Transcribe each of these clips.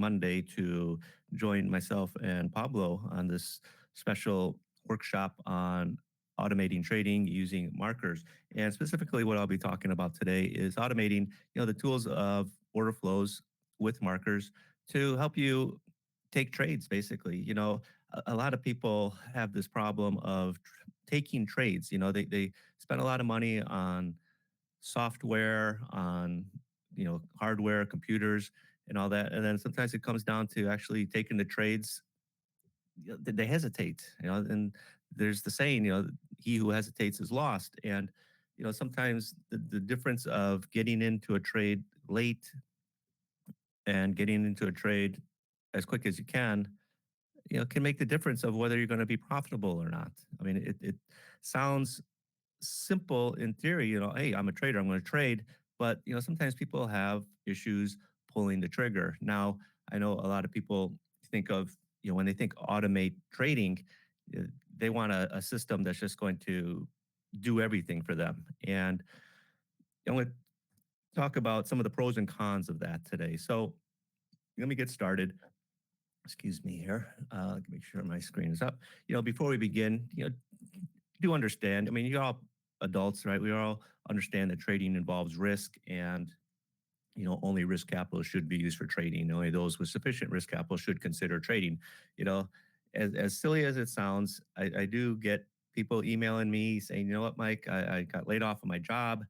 Monday to join myself and Pablo on this special workshop on automating trading using markers. And specifically, what I'll be talking about today is automating, the tools of order flows with markers to help you take trades. Basically, a lot of people have this problem of taking trades. They spend a lot of money on software, on hardware, computers, and all that, and then sometimes it comes down to actually taking the trades. They hesitate, and there's the saying, he who hesitates is lost. And sometimes the difference of getting into a trade late and getting into a trade as quick as you can make the difference of whether you're going to be profitable or not. I mean, it sounds simple in theory. Hey, I'm a trader, I'm going to trade. But sometimes people have issues pulling the trigger. Now, I know a lot of people think of, when they think automate trading, uh, they want a system that's just going to do everything for them. And I'm going to talk about some of the pros and cons of that today. So let me get started. Excuse me here. Make sure my screen is up. Before we begin, do understand. I mean, you're all adults, right? We all understand that trading involves risk, and only risk capital should be used for trading. Only those with sufficient risk capital should consider trading. You know, as silly as it sounds, I do get people emailing me saying, you know what, Mike, I got laid off of my job,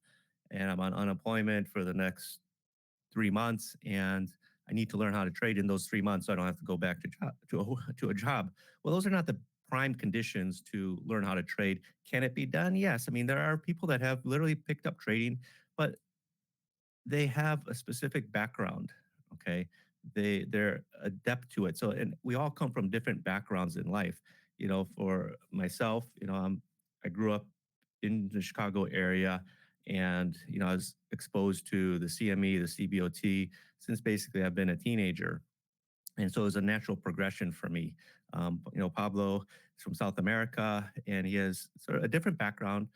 and I'm on unemployment for the next 3 months, and I need to learn how to trade in those 3 months so I don't have to go back to a job. Well, those are not the prime conditions to learn how to trade. Can it be done? Yes. I mean, there are people that have literally picked up trading, but they have a specific background. Okay, they're adept to it. So, and we all come from different backgrounds in life. For myself, I grew up in the Chicago area, and I was exposed to the CME, the CBOT, since basically I've been a teenager, and so it was a natural progression for me. Pablo is from South America, and he has sort of a different background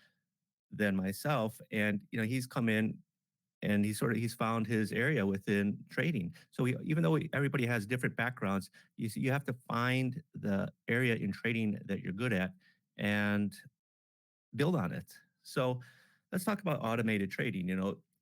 than myself, and he's come in and he's found his area within trading. So even though everybody has different backgrounds, you have to find the area in trading that you're good at and build on it. So let's talk about automated trading.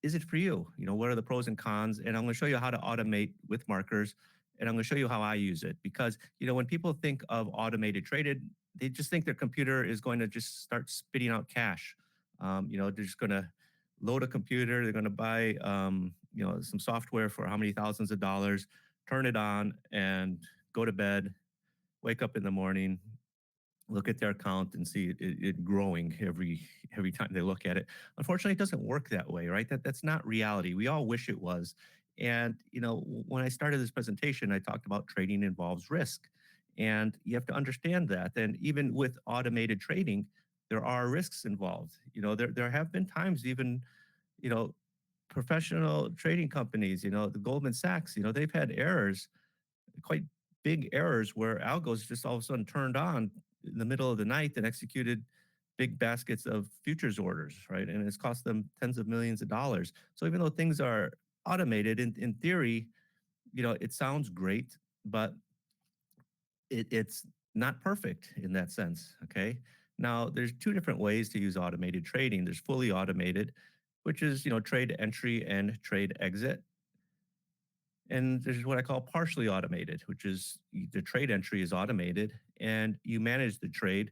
Is it for you? What are the pros and cons? And I'm going to show you how to automate with markers. And I'm going to show you how I use it, because when people think of automated traded, they just think their computer is going to just start spitting out cash. They're just going to load a computer. They're going to buy some software for how many thousands of dollars, turn it on, and go to bed. Wake up in the morning, look at their account, and see it growing every time they look at it. Unfortunately, it doesn't work that way, right? That's not reality. We all wish it was. And when I started this presentation, I talked about trading involves risk, and you have to understand that. And even with automated trading, there are risks involved. There have been times, even you know professional trading companies, the Goldman Sachs, they've had errors, quite big errors, where algos just all of a sudden turned on in the middle of the night and executed big baskets of futures orders, right? And it's cost them tens of millions of dollars. So even though things are automated, in theory, it sounds great, but it's not perfect in that sense. Okay. Now, there's two different ways to use automated trading. There's fully automated, which is trade entry and trade exit. And there's what I call partially automated, which is the trade entry is automated and you manage the trade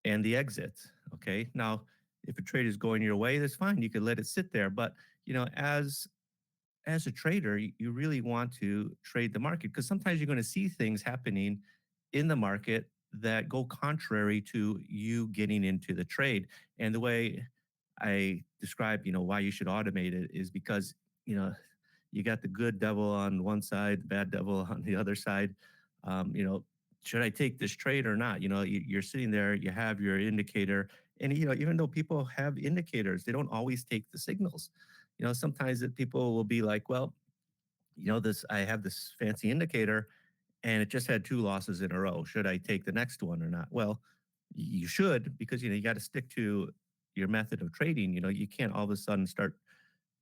and the exit. Okay. Now, if a trade is going your way, that's fine. You could let it sit there. But as a trader, you really want to trade the market, because sometimes you're going to see things happening in the market that go contrary to you getting into the trade. And the way I describe, why you should automate it is because, you know, you got the good devil on one side, the bad devil on the other side. Um, you know, should I take this trade or not? You're sitting there, you have your indicator, and even though people have indicators, they don't always take the signals. Sometimes that people will be like, well, this I have this fancy indicator, and it just had two losses in a row. Should I take the next one or not? Well, you should, because you got to stick to your method of trading. You can't all of a sudden start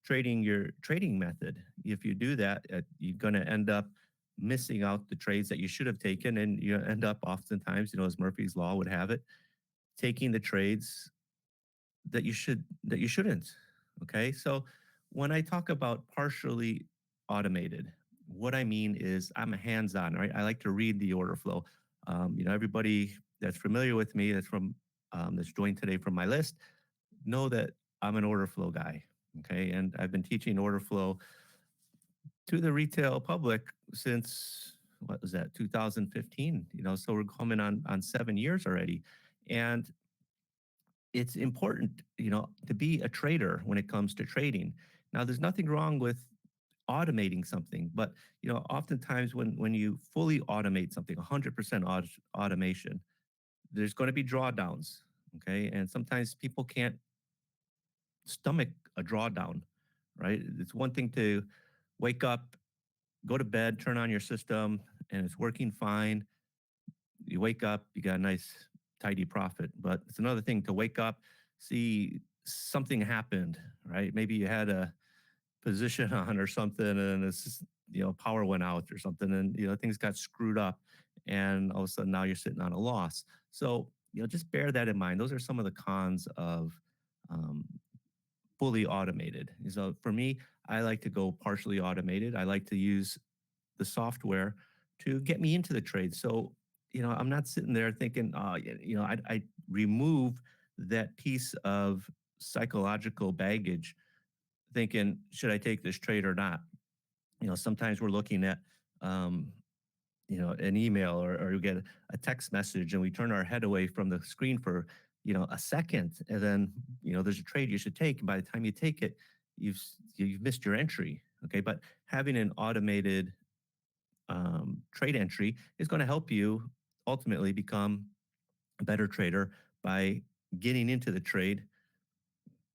trading your trading method. If you do that, you're going to end up missing out the trades that you should have taken, and you end up oftentimes, as Murphy's law would have it, taking the trades that you shouldn't. Okay, so when I talk about partially automated, what I mean is I'm hands-on. Right, I like to read the order flow. Everybody that's familiar with me, that's joined today from my list, know that I'm an order flow guy. Okay, and I've been teaching order flow to the retail public since, what was that, 2015. So we're coming on 7 years already, and it's important, to be a trader when it comes to trading. Now, there's nothing wrong with automating something, but oftentimes when you fully automate something, 100% automation, there's going to be drawdowns. Okay, and sometimes people can't stomach a drawdown. Right, it's one thing to wake up, go to bed, turn on your system, and it's working fine. You wake up, you got a nice tidy profit. But it's another thing to wake up, see something happened, right? Maybe you had a position on or something, and it's just, power went out or something, and things got screwed up, and all of a sudden now you're sitting on a loss. So just bear that in mind. Those are some of the cons of um, fully automated. So for me, I like to go partially automated. I like to use the software to get me into the trade. So, I'm not sitting there thinking, I remove that piece of psychological baggage thinking, should I take this trade or not? Sometimes we're looking at, um, an email, or we get a text message and we turn our head away from the screen for, a second. And then, there's a trade you should take. And by the time you take it, you've missed your entry. Okay. But having an automated trade entry is going to help you ultimately become a better trader by getting into the trade,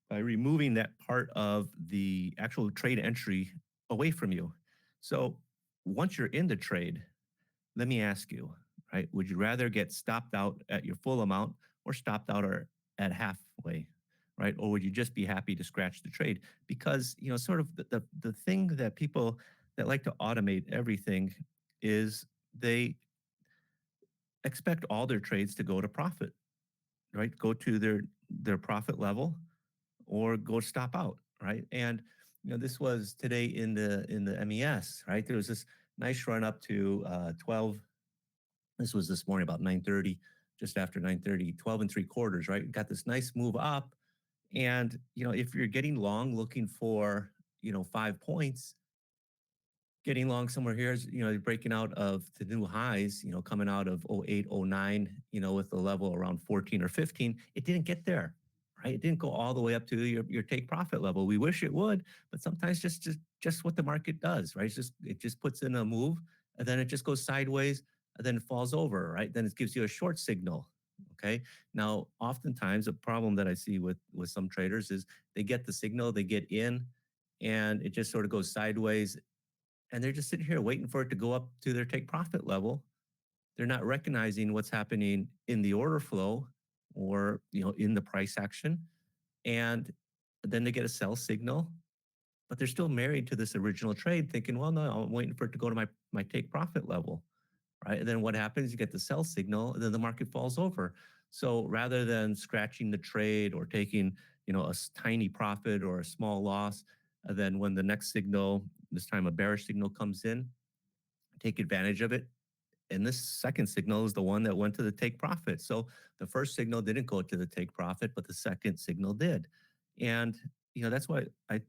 by removing that part of the actual trade entry away from you. So once you're in the trade, let me ask you, right? Would you rather get stopped out at your full amount or stopped out or at halfway, right? Or would you just be happy to scratch the trade? Because, sort of the thing that people that like to automate everything is they expect all their trades to go to profit, right? Go to their profit level or go stop out, right? And this was today in the MES, right? There was this nice run up to 12. This was this morning about 9:30, just after 9:30, 12 and three quarters, right? Got this nice move up. And if you're getting long looking for 5 points, getting long somewhere here is, breaking out of the new highs, coming out of '08, '09, with the level around 14 or 15. It didn't get there, right? It didn't go all the way up to your take profit level. We wish it would, but sometimes just what the market does, right? It just puts in a move, and then it just goes sideways, and then it falls over, right? Then it gives you a short signal. Okay. Now, oftentimes a problem that I see with some traders is they get the signal, they get in, and it just sort of goes sideways, and they're just sitting here waiting for it to go up to their take profit level. They're not recognizing what's happening in the order flow, or in the price action, and then they get a sell signal, but they're still married to this original trade, thinking, well, no, I'm waiting for it to go to my take profit level, right? And then what happens? You get the sell signal, and then the market falls over. So rather than scratching the trade or taking a tiny profit or a small loss, and then when the next signal, this time a bearish signal, comes in, take advantage of it. And this second signal is the one that went to the take profit. So the first signal didn't go to the take profit, but the second signal did. And that's what I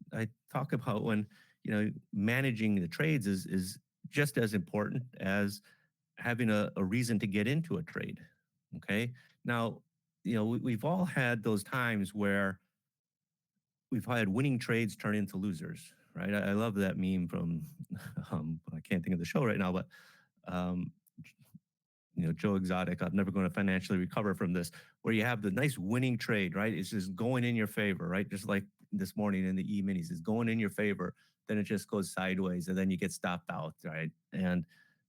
talk about when managing the trades is just as important as having a reason to get into a trade. Okay. Now, we've all had those times where we've had winning trades turn into losers, right? I love that meme from, I can't think of the show right now, but um, Joe Exotic, I'm never going to financially recover from this, where you have the nice winning trade, right? It's just going in your favor, right? Just like this morning in the E-minis, is going in your favor. Then it just goes sideways, and then you get stopped out, right? And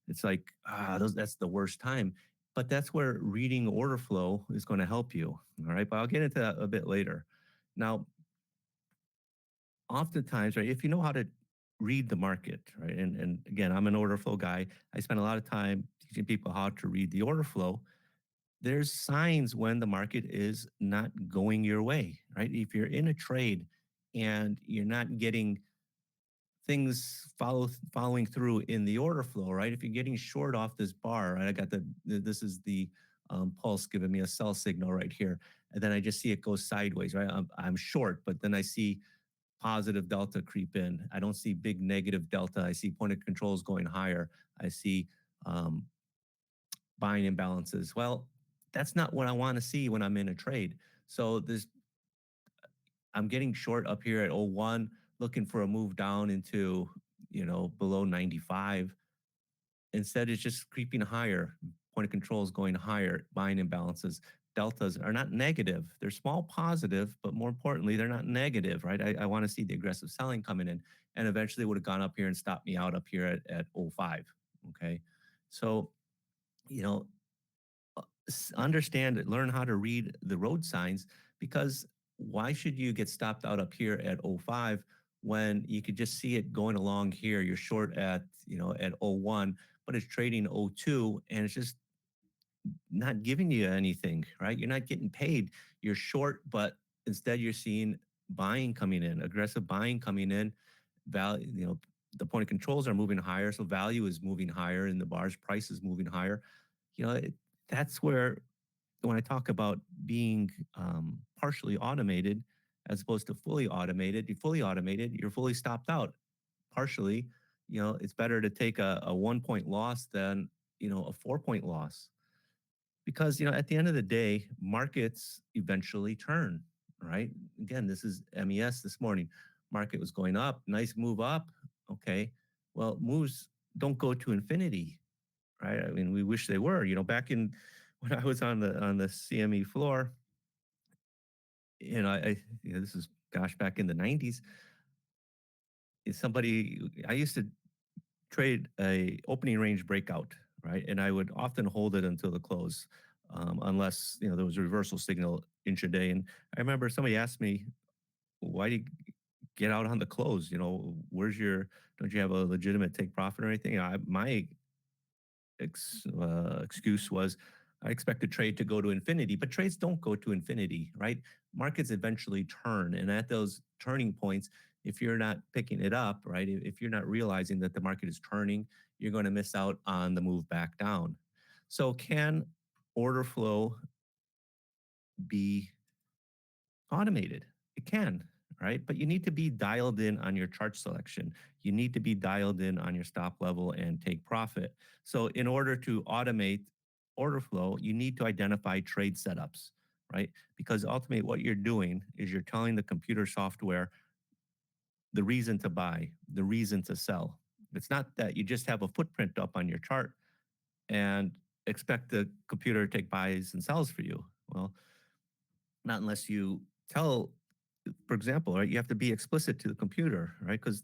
it's like, that's the worst time. But that's where reading order flow is going to help you, all right? But I'll get into that a bit later. Now, oftentimes, right, if you know how to read the market, right, and again, I'm an order flow guy. I spend a lot of time teaching people how to read the order flow. There's signs when the market is not going your way, right? If you're in a trade and you're not getting things following through in the order flow, right? If you're getting short off this bar, right? I got this is the pulse giving me a sell signal right here, and then I just see it go sideways, right? I'm short, but then I see positive delta creep in. I don't see big negative delta. I see point of controls going higher. I see um, buying imbalances. Well, that's not what I want to see when I'm in a trade. So this I'm getting short up here at 01, looking for a move down into, below 95. Instead, it's just creeping higher. Point of control is going higher. Buying imbalances. Deltas are not negative. They're small positive, but more importantly, they're not negative, right? I want to see the aggressive selling coming in, and eventually would have gone up here and stopped me out up here at 05. Okay. So, you know, understand it, learn how to read the road signs, because why should you get stopped out up here at 05 when you could just see it going along here? You're short at, at 01, but it's trading 02 and it's just not giving you anything, right? You're not getting paid. You're short, but instead you're seeing buying coming in, aggressive buying coming in. Value, the point of controls are moving higher, so value is moving higher in the bars, price is moving higher. You know, it, that's where when I talk about being partially automated as opposed to fully automated, you're fully automated, you're fully stopped out. Partially, it's better to take a 1 point loss than, a 4 point loss, because, at the end of the day, markets eventually turn, right? Again, this is MES this morning. Market was going up, nice move up. Okay. Well, moves don't go to infinity, right? I mean, we wish they were. Back in when I was on the CME floor, this is, gosh, back in the 90s. Somebody I used to trade a opening range breakout, right? And I would often hold it until the close, unless there was a reversal signal intraday. And I remember somebody asked me, "Why do you get out on the close? Where's your? Don't you have a legitimate take profit or anything?" My excuse was, I expect the trade to go to infinity, but trades don't go to infinity, right? Markets eventually turn, and at those turning points, if you're not picking it up, right, if you're not realizing that the market is turning, you're going to miss out on the move back down. So, can order flow be automated? It can, right? But you need to be dialed in on your chart selection. You need to be dialed in on your stop level and take profit. So, in order to automate order flow, you need to identify trade setups, right? Because ultimately, what you're doing is you're telling the computer software the reason to buy, the reason to sell. It's not that you just have a footprint up on your chart and expect the computer to take buys and sells for you. Well, not unless you tell, for example, right, you have to be explicit to the computer, right? Because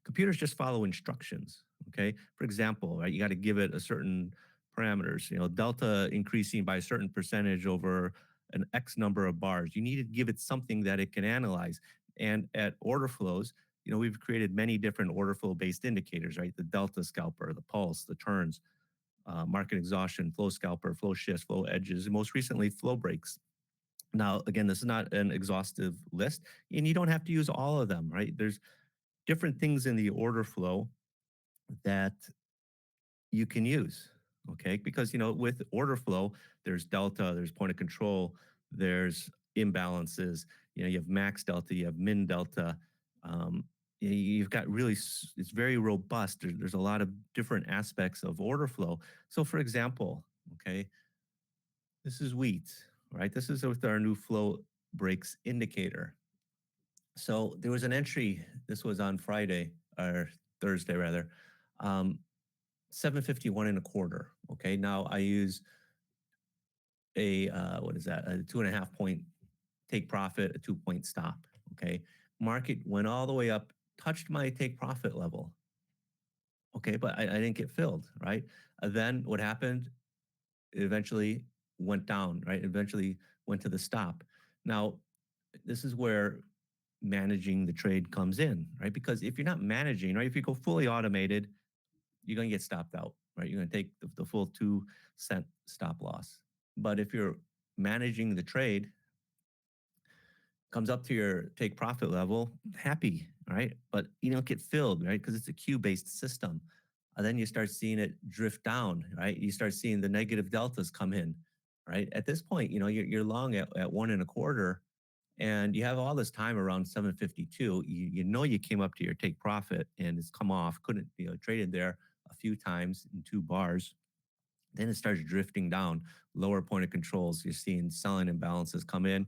computers just follow instructions. Okay. For example, right, you got to give it a certain parameters, delta increasing by a certain percentage over an X number of bars. You need to give it something that it can analyze. And at order flows, we've created many different order flow based indicators, right? The delta scalper, the pulse, the turns, market exhaustion, flow scalper, flow shifts, flow edges, and most recently, flow breaks. Now, again, this is not an exhaustive list, and you don't have to use all of them, right? There's different things in the order flow that you can use, okay? Because, with order flow, there's delta, there's point of control, there's imbalances, you have max delta, you have min delta. Um, you've got really, it's very robust. There's a lot of different aspects of order flow. So, for example, okay, this is wheat, right? This is with our new flow breaks indicator. So there was an entry. This was on Friday or Thursday rather. 751 and a quarter. Okay. Now I use a what is that? A 2.5 point take profit, a 2 point stop. Okay. Market went all the way up, touched my take profit level. Okay, but I didn't get filled, right? Then what happened? It eventually went down, right? Eventually went to the stop. Now, this is where managing the trade comes in, right? Because if you're not managing, right, if you go fully automated, you're going to get stopped out, right? You're going to take the full 2 cent stop loss. But if you're managing the trade, comes up to your take profit level, happy, right? But you don't get filled, right? Because it's a queue based system. And then you start seeing it drift down, right? You start seeing the negative deltas come in, right? At this point, you're long at 1.25, and you have all this time around 752. You know you came up to your take profit and it's come off, couldn't, traded there a few times in 2 bars. Then it starts drifting down, lower point of controls. You're seeing selling imbalances come in.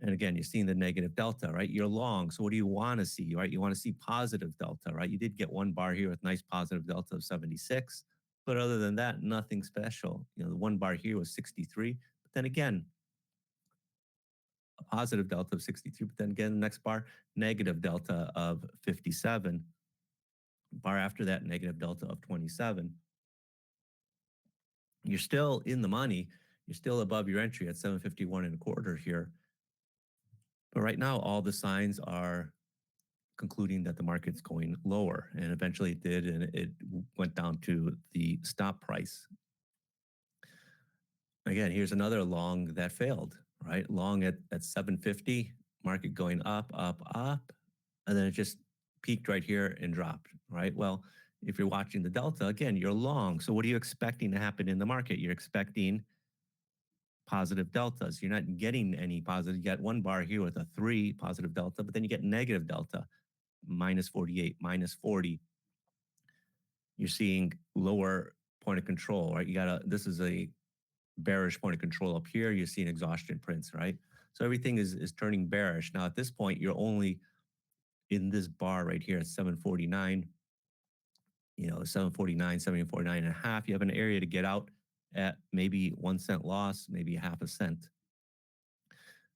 And again, you're seeing the negative delta, right? You're long. So what do you want to see, right? You want to see positive delta, right? You did get 1 bar here with nice positive delta of 76. But other than that, nothing special. The 1 bar here was 63. But then again, a positive delta of 63. But then again, the next bar, negative delta of 57. Bar after that, negative delta of 27. You're still in the money. You're still above your entry at 751.25 here. But right now, all the signs are concluding that the market's going lower, and eventually it did, and it went down to the stop price. Again, here's another long that failed, right? Long at 750, market going up, up, up, and then it just peaked right here and dropped, right? Well, if you're watching the delta, again, you're long. So what are you expecting to happen in the market? You're expecting positive deltas. You're not getting any positive. You got 1 bar here with a 3 positive delta, but then you get negative delta, minus 48, minus 40. You're seeing lower point of control, right? This is a bearish point of control up here. You're seeing exhaustion prints, right? So everything is turning bearish. Now at this point, you're only in this bar right here at 749, 749, 749 and a half. You have an area to get out at maybe 1 cent loss, maybe half a cent,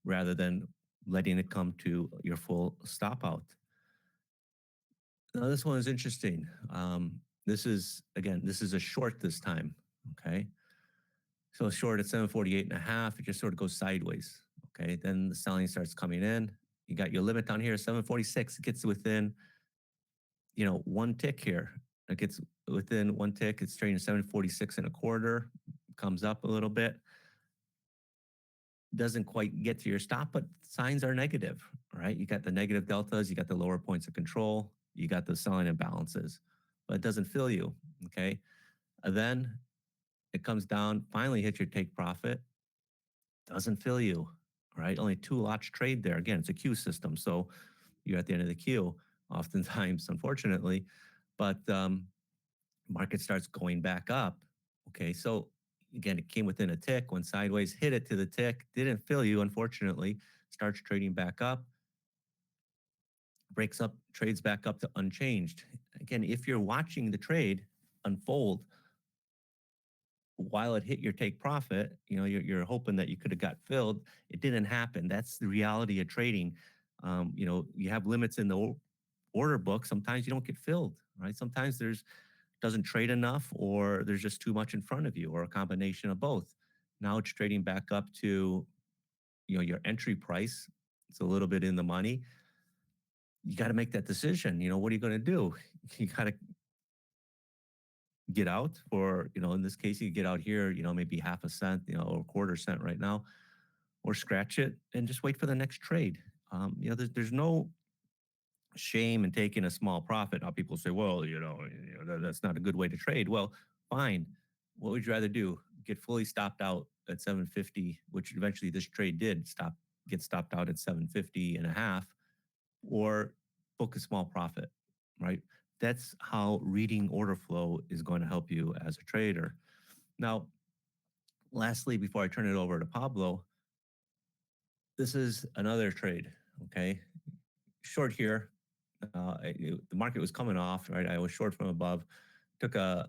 rather than letting it come to your full stop out. Now, this one is interesting. This is a short this time. Okay. So short at 748 and a half, it just sort of goes sideways. Okay. Then the selling starts coming in. You got your limit down here, 746. It gets within, 1 tick here. It gets within 1 tick. It's trading 746.25, comes up a little bit. Doesn't quite get to your stop, but signs are negative, right? You got the negative deltas, you got the lower points of control, you got the selling imbalances, but it doesn't fill you. Okay. And then it comes down, finally hits your take profit, doesn't fill you, right? Only 2 lots trade there. Again, it's a queue system. So you're at the end of the queue, oftentimes, unfortunately. But market starts going back up. Okay. So again, it came within a tick, went sideways, hit it to the tick, didn't fill you, unfortunately, starts trading back up, breaks up, trades back up to unchanged. Again, if you're watching the trade unfold while it hit your take profit, you're hoping that you could have got filled. It didn't happen. That's the reality of trading. You have limits in the order book. Sometimes you don't get filled, right? Sometimes there's doesn't trade enough, or there's just too much in front of you, or a combination of both. Now it's trading back up to your entry price. It's a little bit in the money. You got to make that decision. What are you going to do? You got to get out, or in this case, you get out here, maybe half a cent, or 1/4 cent right now, or scratch it and just wait for the next trade. There's no shame in taking a small profit. Now people say, well, that's not a good way to trade. Well, fine. What would you rather do? Get fully stopped out at 750, which eventually this trade did get stopped out at 750 and a half, or book a small profit, right? That's how reading order flow is going to help you as a trader. Now, lastly, before I turn it over to Pablo, this is another trade, okay? Short here. The market was coming off, right? I was short from above, took a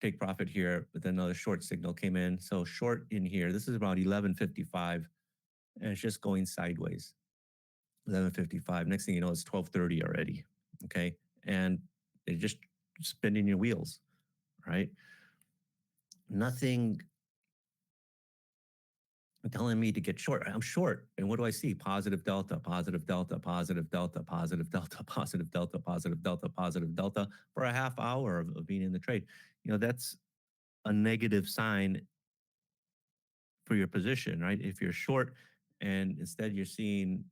take profit here, but then another short signal came in. So short in here, this is about 1155, and it's just going sideways. 1155. Next thing you know, it's 1230 already. Okay. And it's just spinning your wheels, right? Nothing telling me to get short. I'm short. And what do I see? Positive delta, positive delta, positive delta, positive delta, positive delta, positive delta, positive delta for a half hour of being in the trade. That's a negative sign for your position, right? If you're short and instead you're seeing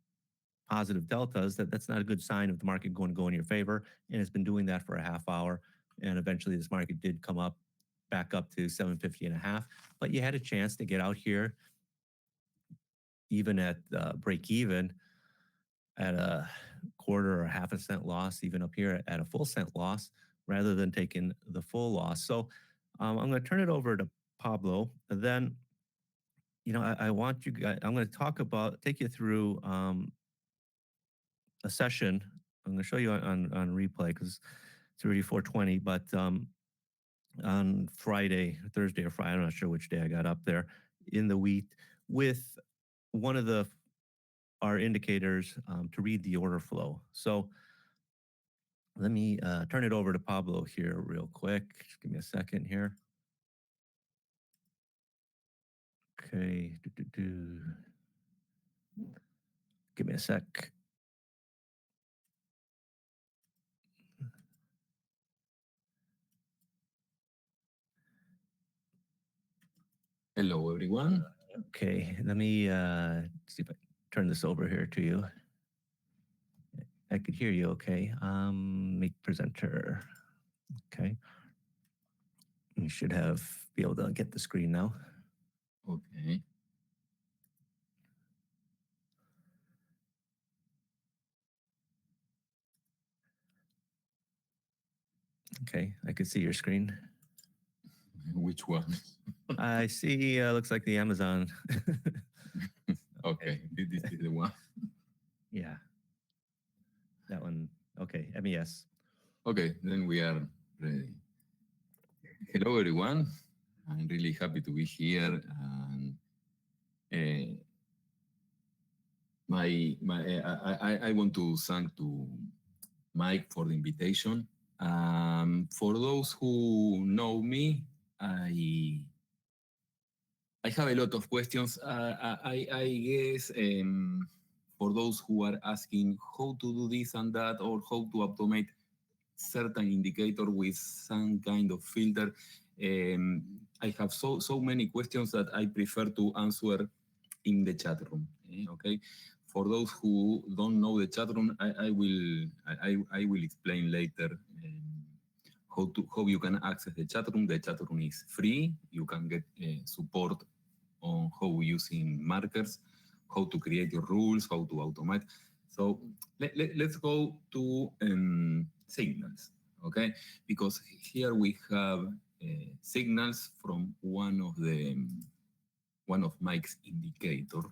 positive deltas, that's not a good sign of the market going to go in your favor. And it's been doing that for a half hour. And eventually this market did come up back up to 750 and a half. But you had a chance to get out here even at break even at a quarter or half a cent loss, even up here at a full cent loss, rather than taking the full loss. So I'm going to turn it over to Pablo. And then, I want you guys, I'm going to take you through a session. I'm going to show you on replay because it's already 4:20, but on Friday, Thursday or Friday, I'm not sure which day I got up there in the wheat with one of our indicators to read the order flow. So let me turn it over to Pablo here real quick. Just give me a second here. Okay. Give me a sec. Hello, everyone. Okay, let me see if I turn this over here to you. I could hear you okay. Make presenter. Okay. You should be able to get the screen now. Okay. Okay, I could see your screen. Which one? I see, looks like the Amazon. Okay, this is the one. Yeah. That one. Okay, MES. Okay, then we are ready. Hello, everyone. I'm really happy to be here. And I want to thank to Mike for the invitation. For those who know me, I have a lot of questions. I guess for those who are asking how to do this and that, or how to automate certain indicator with some kind of filter, I have so many questions that I prefer to answer in the chat room. Okay, for those who don't know the chat room, I will explain later. How you can access the chat room. The chat room is free. You can get support on how using markers, how to create your rules, how to automate. So let's go to signals, okay? Because here we have signals from one of Mike's indicator.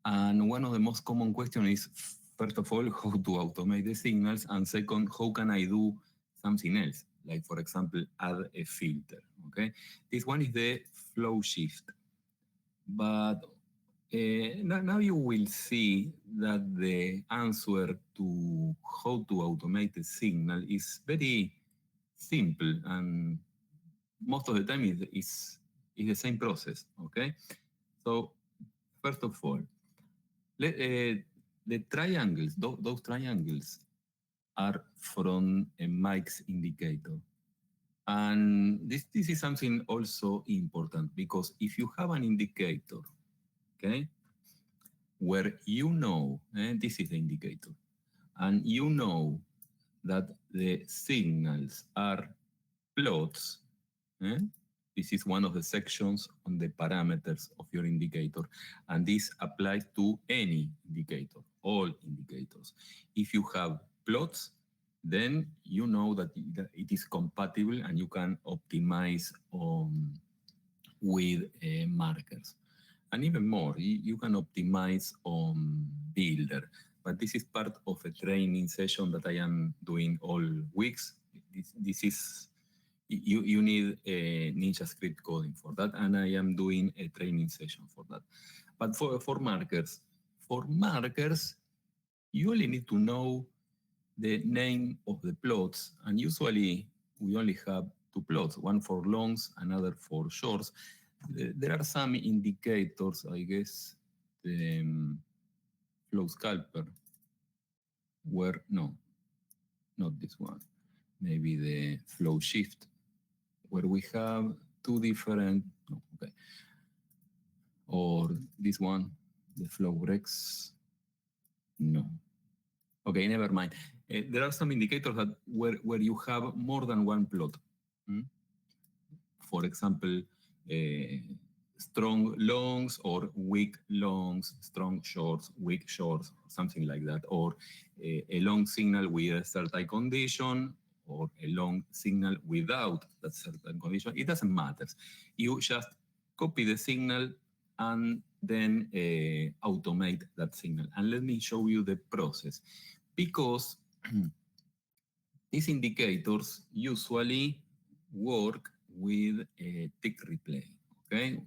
And one of the most common questions is, first of all, how to automate the signals, and second, how can I do something else? Like, for example, add a filter, okay? This one is the flow shift. But now you will see that the answer to how to automate a signal is very simple, and most of the time is the same process, okay? So, first of all, the triangles, those triangles are from a Mike's indicator. And this is something also important, because if you have an indicator, okay, where you know, and this is the indicator, and you know that the signals are plots, eh? This is one of the sections on the parameters of your indicator, and this applies to any indicator, all indicators. If you have plots, then you know that it is compatible and you can optimize with markers. And even more, you can optimize on Builder. But this is part of a training session that I am doing all weeks. This is, you need a Ninja script coding for that, and I am doing a training session for that. But for markers, you only need to know the name of the plots, and usually we only have two plots, one for longs, another for shorts. there are some indicators, I guess, the flow scalper, where, no, not this one, maybe the flow shift, where we have two different, no, okay, or this one, the flow rex, no. Okay, never mind. There are some indicators that where you have more than one plot. Mm? For example, strong longs or weak longs, strong shorts, weak shorts, something like that, or a long signal with a certain condition, or a long signal without that certain condition. It doesn't matter. You just copy the signal and then automate that signal. And let me show you the process. Because these indicators usually work with a tick replay. Okay,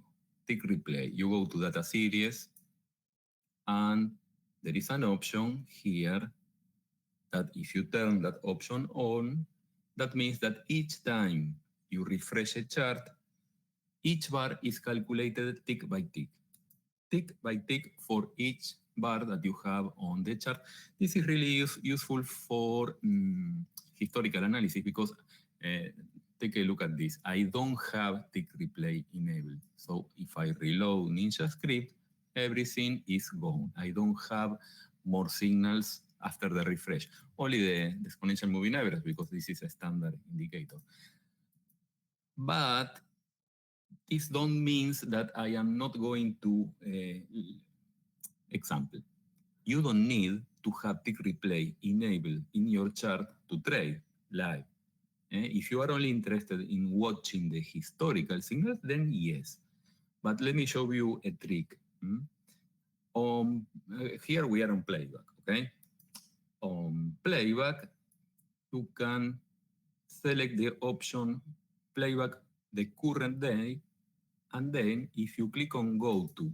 tick replay. You go to data series, and there is an option here that if you turn that option on, that means that each time you refresh a chart, each bar is calculated tick by tick for each bar that you have on the chart. This is really useful for historical analysis because take a look at this. I don't have tick replay enabled. So if I reload Ninja script, everything is gone. I don't have more signals after the refresh. Only the exponential moving average because this is a standard indicator. But this don't means that I am not going to example. You don't need to have tick replay enabled in your chart to trade live. If you are only interested in watching the historical signals, then yes. But let me show you a trick. Here we are on playback, okay? On playback, you can select the option playback the current day, and then if you click on go to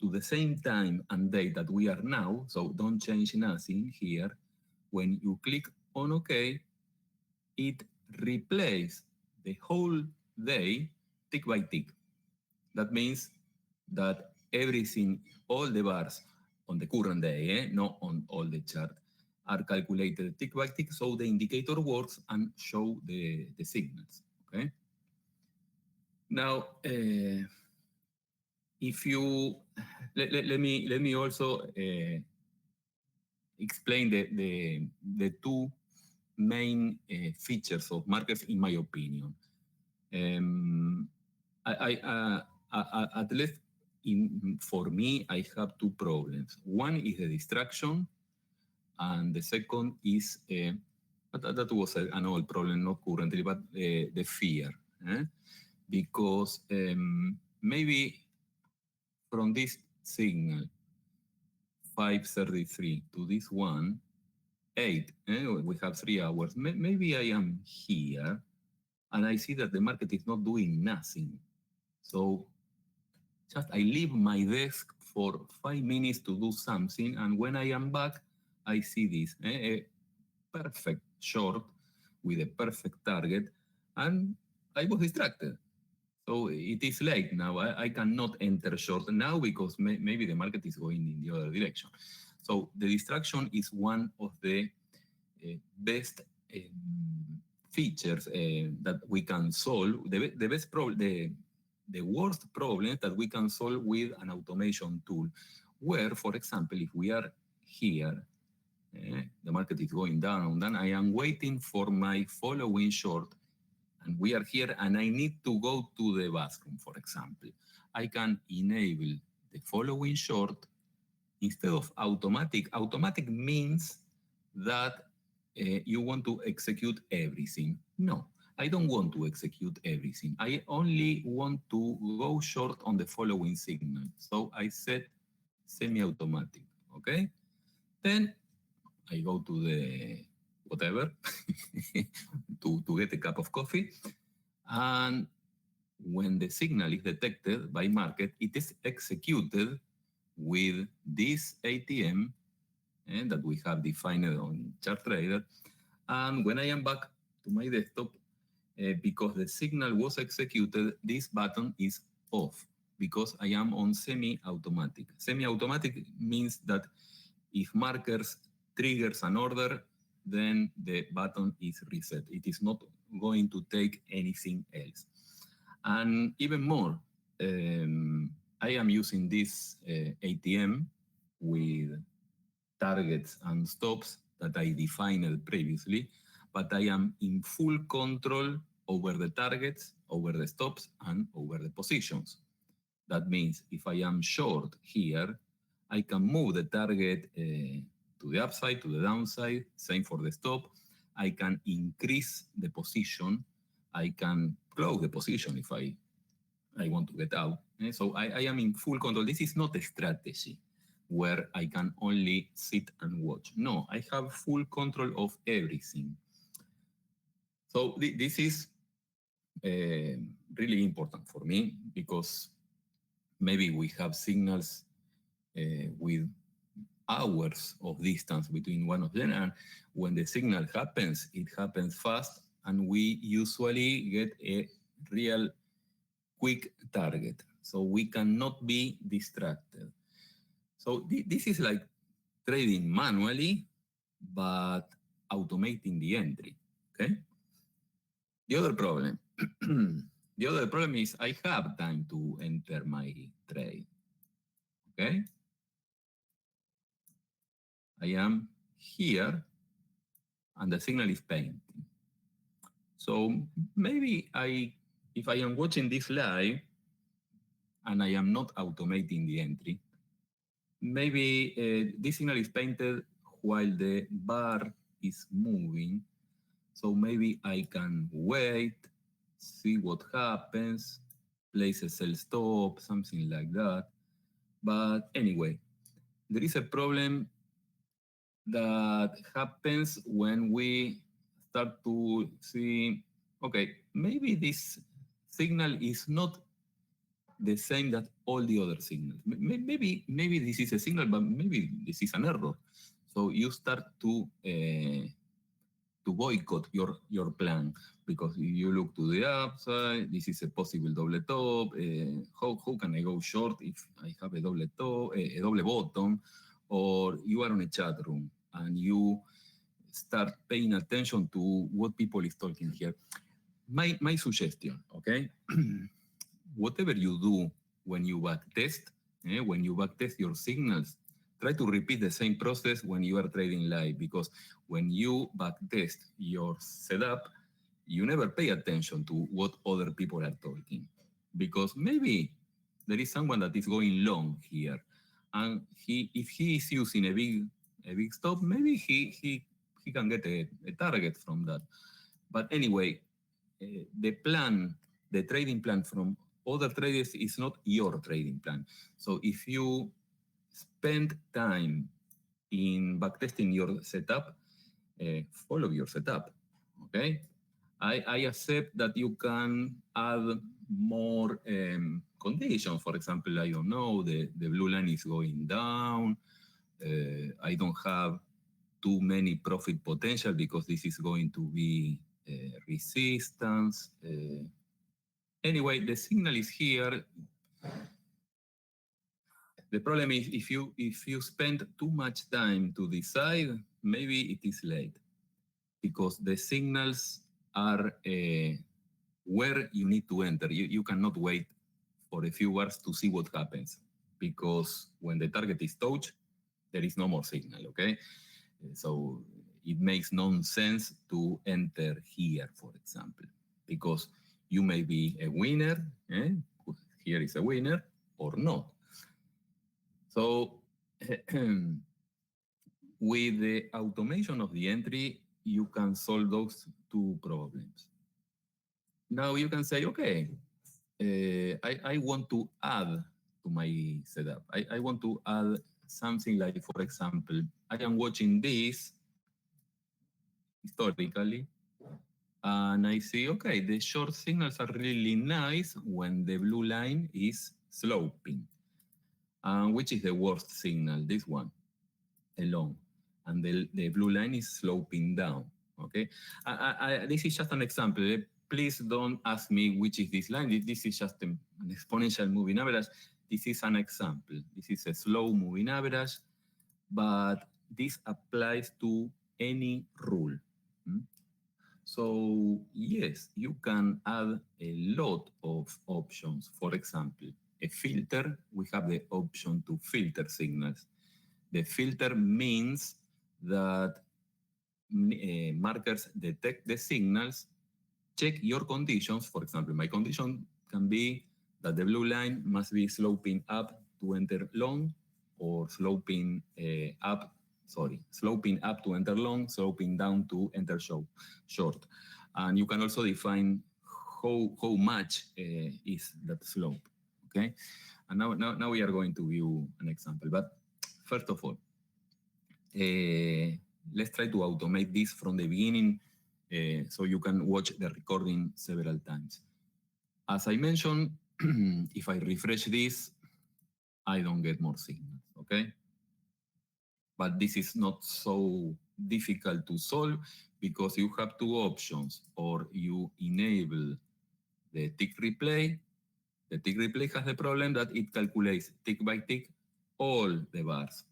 the same time and date that we are now, so don't change nothing here, when you click on OK, it replays the whole day tick by tick. That means that everything, all the bars on the current day, not on all the chart, are calculated tick by tick, so the indicator works and show the signals. Okay. Now, if you let me also explain the two main features of markets, in my opinion. At least for me, I have two problems. One is the distraction, and the second is that was an old problem, not currently, but the fear. Because maybe from this signal 5:33 to this one 8, we have 3 hours. Maybe I am here and I see that the market is not doing nothing. So just I leave my desk for 5 minutes to do something, and when I am back, I see this a perfect short with a perfect target, and I was distracted. So it is late now. I cannot enter short now because maybe the market is going in the other direction. So the distraction is one of the best features that we can solve. The best problem, the worst problem that we can solve with an automation tool. Where, for example, if we are here, the market is going down, then I am waiting for my following short, and we are here, and I need to go to the bathroom, for example. I can enable the following short instead of automatic. Automatic means that you want to execute everything. No, I don't want to execute everything. I only want to go short on the following signal. So I set semi-automatic, okay? Then I go to the whatever to get a cup of coffee. And when the signal is detected by market, it is executed with this ATM that we have defined on ChartTrader. And when I am back to my desktop, because the signal was executed, this button is off because I am on semi-automatic. Semi-automatic means that if markers triggers an order, then the button is reset. It is not going to take anything else. And even more, I am using this ATM with targets and stops that I defined previously, but I am in full control over the targets, over the stops, and over the positions. That means if I am short here, I can move the target to the upside, to the downside, same for the stop. I can increase the position. I can close the position if I want to get out. So I am in full control. This is not a strategy where I can only sit and watch. No, I have full control of everything. So this is really important for me because maybe we have signals with hours of distance between one of them, and when the signal happens, it happens fast, and we usually get a real quick target. So we cannot be distracted. So this is like trading manually, but automating the entry. Okay. The other problem, the other problem is I have time to enter my trade. Okay. I am here, and the signal is painting. So maybe if I am watching this live, and I am not automating the entry, maybe this signal is painted while the bar is moving. So maybe I can wait, see what happens, place a sell stop, something like that. But anyway, there is a problem that happens when we start to see, okay, maybe this signal is not the same that all the other signals. Maybe this is a signal, but maybe this is an error. So you start to boycott your plan because you look to the upside. This is a possible double top. How can I go short if I have a double top, a double bottom, or you are on a chat room and you start paying attention to what people is talking here. My suggestion, okay? Whatever you do when you backtest, when you backtest your signals, try to repeat the same process when you are trading live, because when you backtest your setup, you never pay attention to what other people are talking, because maybe there is someone that is going long here, and if he is using a big stop, maybe he can get a target from that. But anyway, the trading plan from other traders is not your trading plan. So if you spend time in backtesting your setup, follow your setup, okay? I accept that you can add more conditions. For example, I don't know, the blue line is going down. I don't have too many profit potential because this is going to be resistance. Anyway, the signal is here. The problem is if you spend too much time to decide, maybe it is late, because the signals are where you need to enter. You cannot wait for a few hours to see what happens, because when the target is touched, there is no more signal, okay? So it makes no sense to enter here, for example, because you may be a winner, here is a winner, or not. So with the automation of the entry, you can solve those two problems. Now you can say, okay, I want to add to my setup. I want to add something like, for example, I am watching this historically, and I see, okay, the short signals are really nice when the blue line is sloping. Which is the worst signal? This one, along. And the blue line is sloping down, okay? This is just an example. Please don't ask me which is this line. This is just an an exponential moving average. This is an example. This is a slow moving average, but this applies to any rule. So yes, you can add a lot of options. For example, a filter, we have the option to filter signals. The filter means that markers detect the signals, check your conditions. For example, my condition can be that the blue line must be sloping up to enter long, or sloping up to enter long, sloping down to enter short. And you can also define how much is that slope, okay? And now we are going to view an example. But first of all, let's try to automate this from the beginning so you can watch the recording several times. As I mentioned, if I refresh this, I don't get more signals, okay? But this is not so difficult to solve because you have two options. Or you enable the tick replay. The tick replay has the problem that it calculates tick by tick all the bars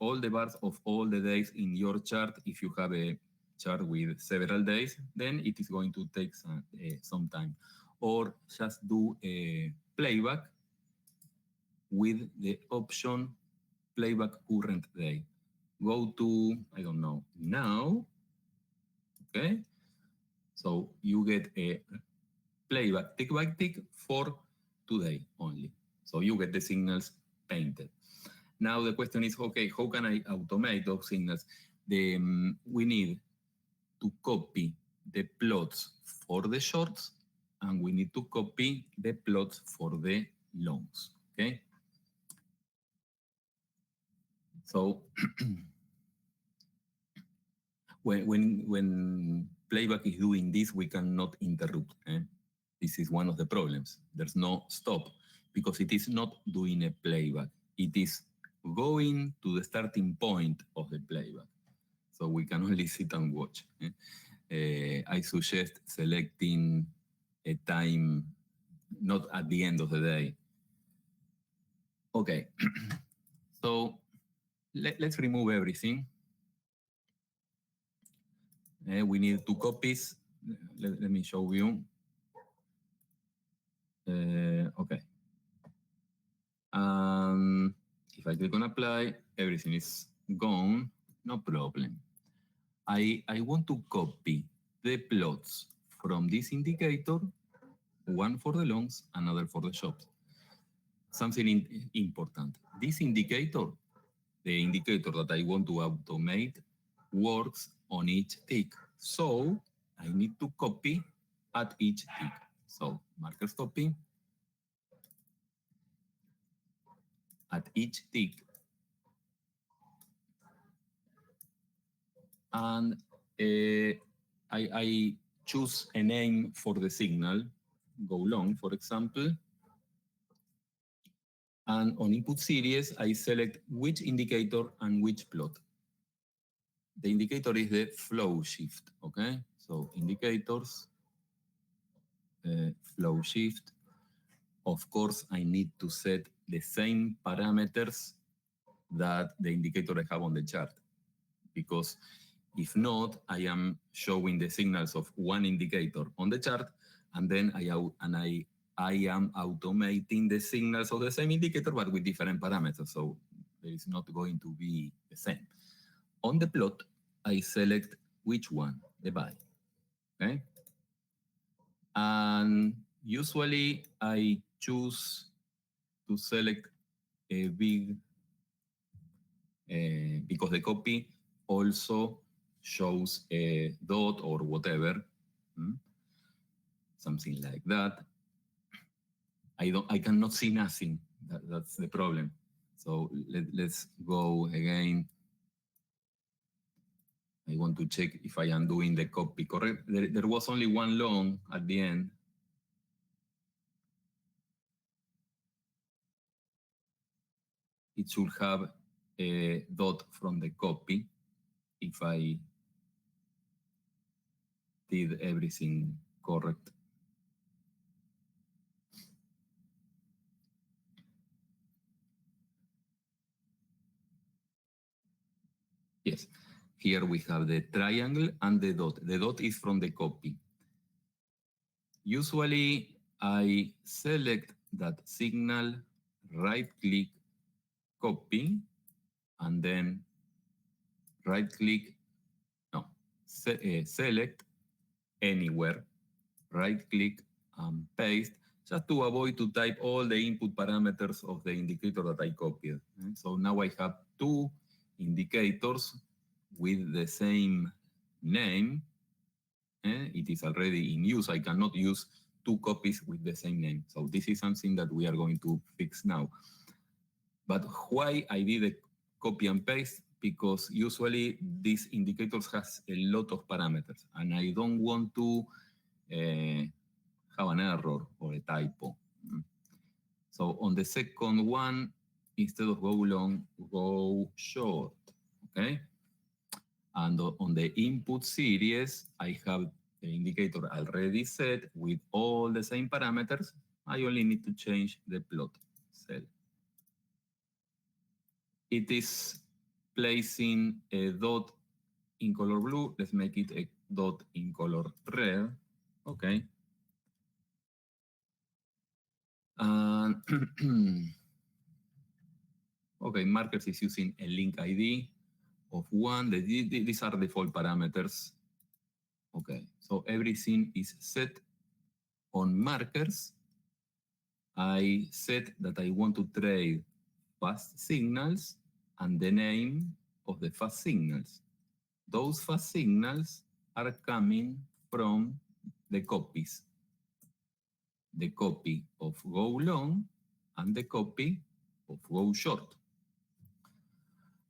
of all the days in your chart. If you have a chart with several days, then it is going to take some time. Or just do a playback with the option playback current day. Go to, I don't know, now, okay? So you get a playback tick by tick for today only. So you get the signals painted. Now the question is, okay, how can I automate those signals? We need to copy the plots for the shorts, and we need to copy the plots for the longs, okay? So when playback is doing this, we cannot interrupt. This is one of the problems. There's no stop because it is not doing a playback. It is going to the starting point of the playback. So we can only sit and watch. I suggest selecting a time not at the end of the day. Okay, so let's remove everything. We need two copies. Let me show you. Okay. If I click on apply, everything is gone, no problem. I want to copy the plots from this indicator, one for the longs, another for the shorts. Something important. This indicator, the indicator that I want to automate, works on each tick. So I need to copy at each tick. So markers copy at each tick. And I choose a name for the signal, go long, for example. And on input series, I select which indicator and which plot. The indicator is the flow shift, okay? So indicators, flow shift. Of course, I need to set the same parameters that the indicator I have on the chart, because if not, I am showing the signals of one indicator on the chart, and then I am automating the signals of the same indicator, but with different parameters. So there is not going to be the same. On the plot, I select which one, the buy, okay? And usually I choose to select a big, because the copy also shows a dot or whatever, something like that. I cannot see nothing. That's the problem. So let's go again. I want to check if I am doing the copy correct. There was only one long at the end. It should have a dot from the copy if I did everything correct. Yes. Here we have the triangle and the dot. The dot is from the copy. Usually, I select that signal, right-click, copy, and then right-click, no, select anywhere, right-click, and paste, just to avoid to type all the input parameters of the indicator that I copied. So now I have two indicators with the same name. It is already in use. I cannot use two copies with the same name. So this is something that we are going to fix now. But why I did a copy and paste? Because usually these indicators has a lot of parameters, and I don't want to have an error or a typo. So on the second one, instead of go long, go short, okay? And on the input series, I have the indicator already set with all the same parameters. I only need to change the plot cell. It is placing a dot in color blue. Let's make it a dot in color red. Okay. And okay, markers is using a link ID of 1. These are default parameters. Okay, so everything is set on markers. I set that I want to trade fast signals and the name of the fast signals. Those fast signals are coming from the copies. The copy of go long and the copy of go short.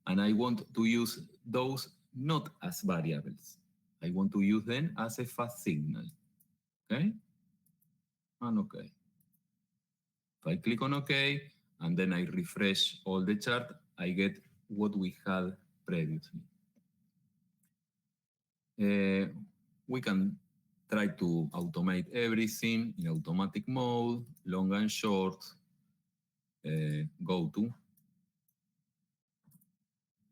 And I want to use those not as variables. I want to use them as a fast signal. Okay? And okay. If I click on OK, and then I refresh all the chart, I get what we had previously. We can try to automate everything in automatic mode, long and short, go to,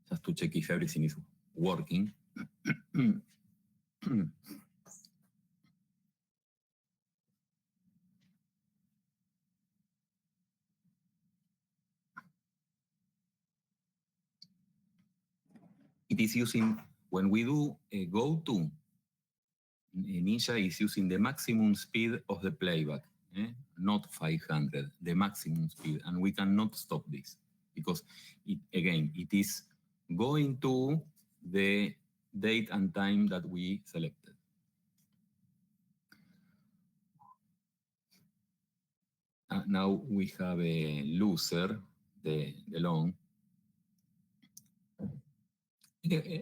just to check if everything is working. It is using, when we do a go to, Ninja is using the maximum speed of the playback, not 500, the maximum speed. And we cannot stop this because, again, it is going to the date and time that we selected. Now we have a loser, the long.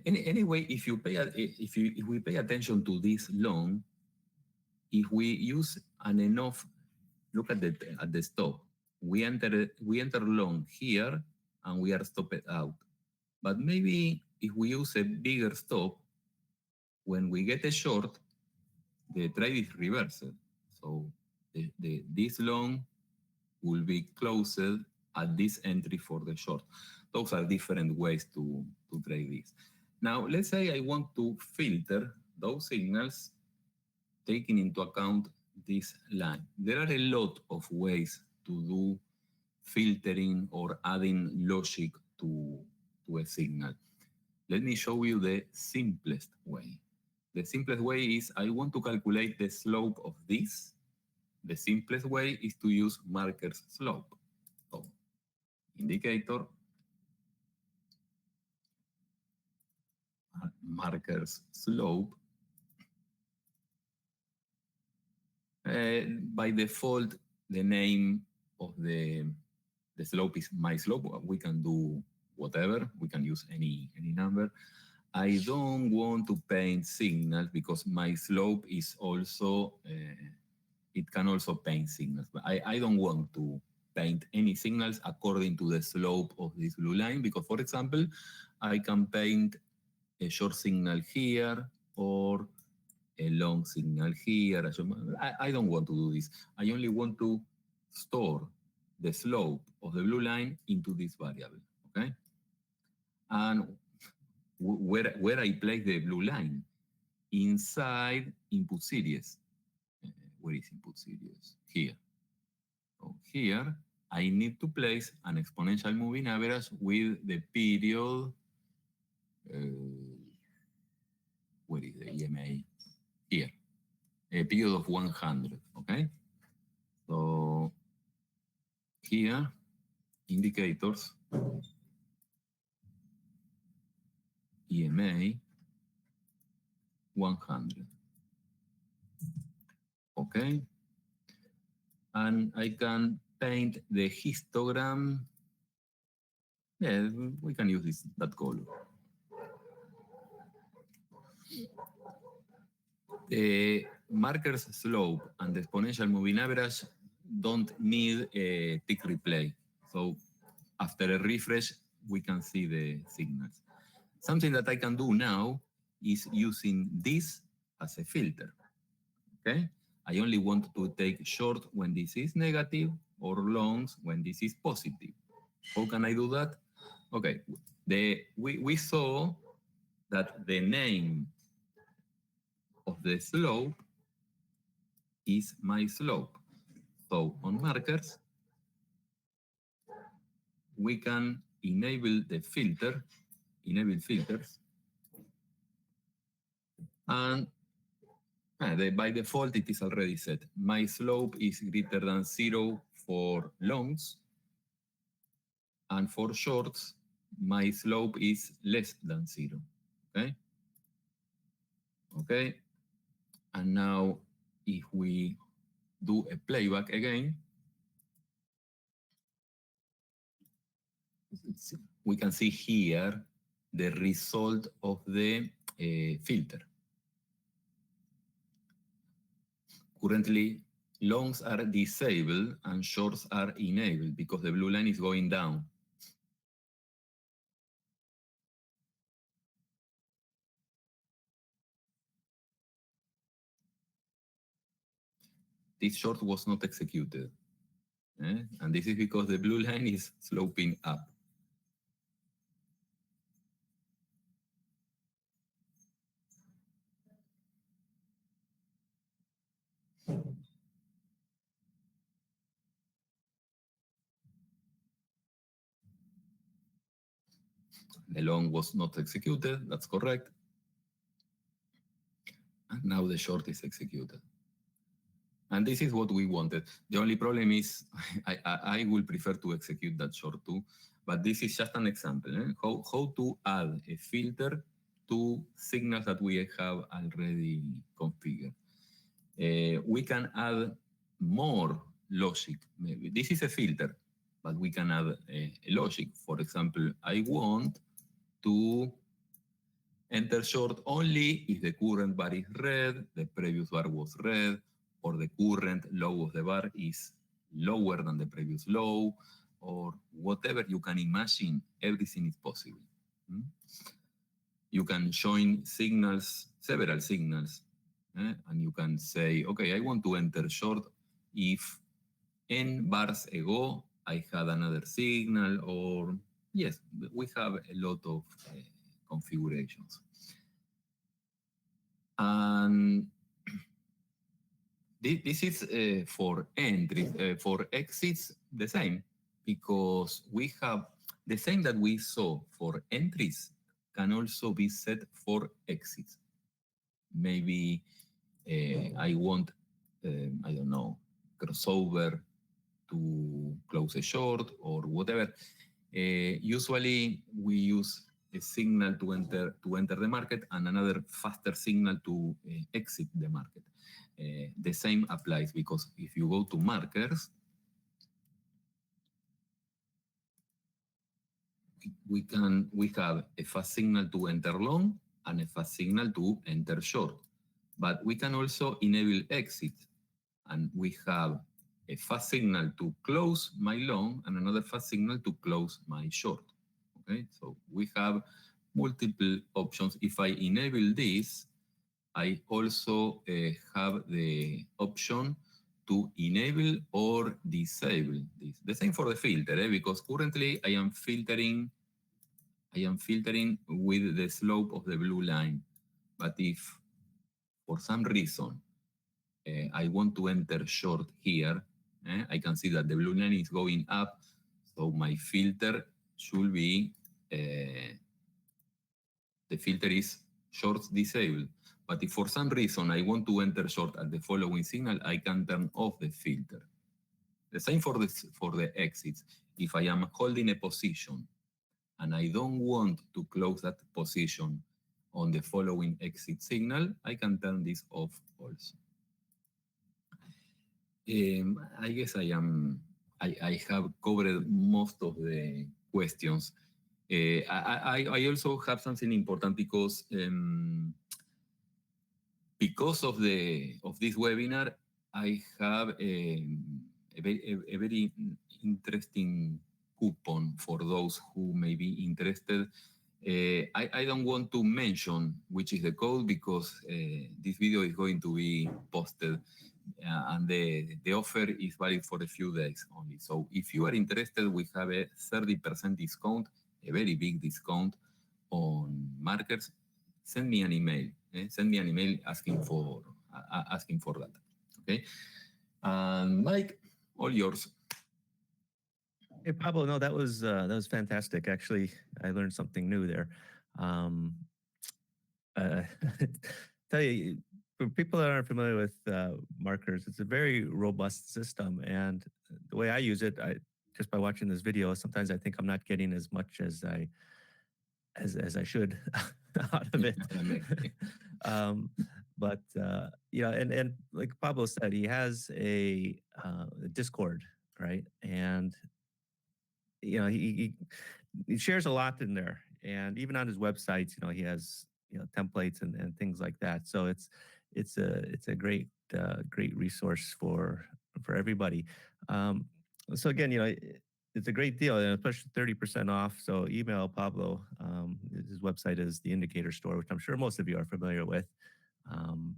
Anyway, if we pay attention to this long, if we use an enough, look at the stop. We enter long here and we are stopped out. But maybe if we use a bigger stop, when we get a short, the trade is reversed. So this long will be closed at this entry for the short. Those are different ways to trade this. Now, let's say I want to filter those signals taking into account this line. There are a lot of ways to do filtering or adding logic to a signal. Let me show you the simplest way. The simplest way is I want to calculate the slope of this. The simplest way is to use marker's slope. So, indicator, marker's slope. By default, the name of the slope is my slope. We can do whatever. We can use any number. I don't want to paint signals because my slope is also, it can also paint signals. But I don't want to paint any signals according to the slope of this blue line because, for example, I can paint a short signal here or a long signal here. I don't want to do this. I only want to store the slope of the blue line into this variable, okay? And where I place the blue line inside input series. Where is input series? Here. So here I need to place an exponential moving average with the period. Where is the EMA? Here. A period of 100. Okay. So here, indicators, EMA 100. Okay. And I can paint the histogram. Yeah, we can use that color. The marker's slope and the exponential moving average don't need a tick replay. So after a refresh, we can see the signals. Something that I can do now is using this as a filter. Okay? I only want to take short when this is negative or longs when this is positive. How can I do that? Okay, we saw that the name of the slope is my slope. So on markers, we can enable the filter, enable filters, and by default it is already set. My slope is greater than 0 for longs, and for shorts, my slope is less than 0. Okay? Okay. And now if we do a playback again, we can see here the result of the filter. Currently, longs are disabled and shorts are enabled because the blue line is going down. This short was not executed. And this is because the blue line is sloping up. The long was not executed, that's correct. And now the short is executed. And this is what we wanted. The only problem is I will prefer to execute that short too, but this is just an example. How to add a filter to signals that we have already configured. We can add more logic. Maybe this is a filter, but we can add a logic. For example, I want to enter short only if the current bar is red, the previous bar was red, or the current low of the bar is lower than the previous low, or whatever you can imagine, everything is possible. You can join signals, several signals, and you can say, okay, I want to enter short if n bars ago I had another signal, or yes, we have a lot of configurations. And this is for entries. For exits, the same, because we have the same that we saw for entries can also be set for exits. Maybe I want, I don't know, crossover to close a short or whatever. Usually we use a signal to enter the market and another faster signal to exit the market. The same applies because if you go to markers, we have a fast signal to enter long and a fast signal to enter short. But we can also enable exit, and we have a fast signal to close my long and another fast signal to close my short. Okay, so we have multiple options. If I enable this, I also have the option to enable or disable this. The same for the filter, because currently I am filtering I am filtering with the slope of the blue line. But if for some reason I want to enter short here, I can see that the blue line is going up. So my filter should be, the filter is shorts disabled. But if for some reason I want to enter short at the following signal, I can turn off the filter. The same for the exits. If I am holding a position and I don't want to close that position on the following exit signal, I can turn this off also. I guess I have covered most of the questions. I also have something important because of this webinar, I have a very interesting coupon for those who may be interested. I don't want to mention which is the code because this video is going to be posted and the offer is valid for a few days only. So if you are interested, we have a 30% discount, a very big discount on markers. Send me an email. Send me an email asking for that. Okay. And Mike, all yours. Hey Pablo, no, that was fantastic. Actually, I learned something new there. Um, uh, tell you, for people that aren't familiar with markers, it's a very robust system, and the way I use it, I just by watching this video, sometimes I think I'm not getting as much as I should out of it. um, but you know, and like Pablo said, he has a Discord, right? And you know, he shares a lot in there, and even on his websites, you know, he has templates and things like that. So it's a great great resource for everybody. Um, so again, you know, it's a great deal, and especially 30% off. So email Pablo. His website is the Indicator Store, which I'm sure most of you are familiar with, um,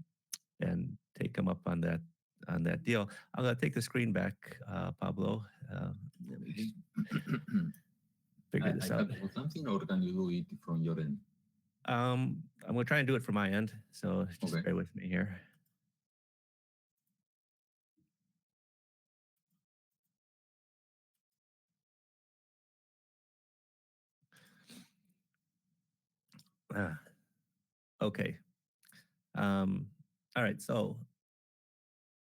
and take him up on that deal. I'm gonna take the screen back, Pablo. Let me Okay. figure this I out. have to do something, or can you do it from your end? I'm gonna try and do it from my end, so just Okay. bear with me here. Ah, okay. Um, all right, so